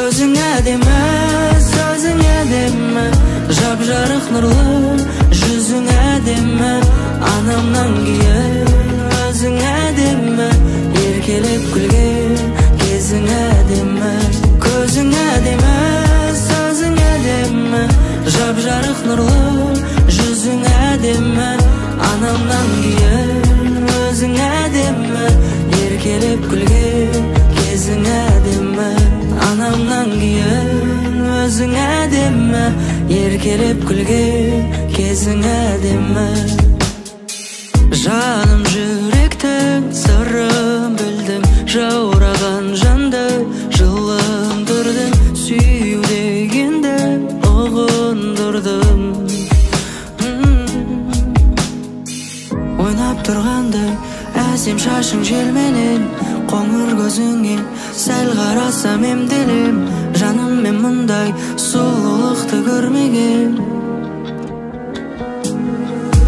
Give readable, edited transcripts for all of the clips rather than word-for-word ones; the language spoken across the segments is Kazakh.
Көзің әдемі, сөзің әдемі, жап-жарық нұрлы, жүзің әдемі. Анамнан кейін өзің әдемі, еркелеп күлген кезің әдемі. Көзің әдемі, сөзің әдемі, жап-жарық нұрлы, жүзің әдемі. Анамнан кейін өзің әдемі, еркелеп күлген кезің әдемі. Анамнан кейін өзің әдемі, еркелеп күлген кезің әдемі. Жаным жүректің сырын білдің, жаураған жанды жылындырдың, сүю дегенді ұғындырдым. Ойнап тұрғандай әсем шашың желменен, қоңыр көзіңе сәл қарасам емделем. Жаным мен мұндай сұлулықты көрмеген.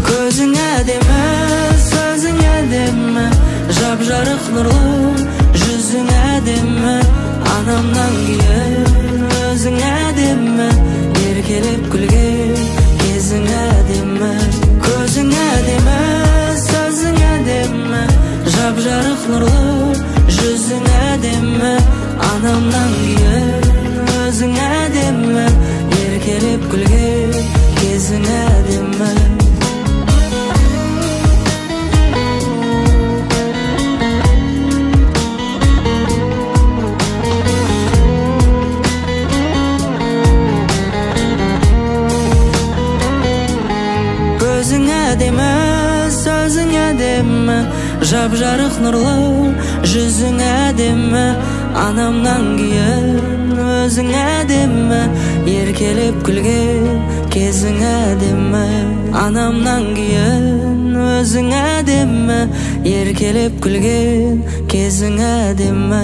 Көзің әдемі, сөзің әдемі, жап-жарық нұрлы, жүзің әдемі. Анамнан кейін өзің әдемі, еркелеп күлген кезің әдемі. Көзің әдемі, сөзің әдемі, жап-жарық нұрлы, жүзің әдемі. Анамнан кейін өзің әдемі, еркелеп күлген кезің әдемі. Көзің әдемі, сөзің әдемі, жап-жарық нұрлы, жүзің әдемі. Анамнан кейін өзің әдемі, еркелеп күлген кезің әдемі. Анамнан кейін өзің әдемі, еркелеп күлген кезің әдемі.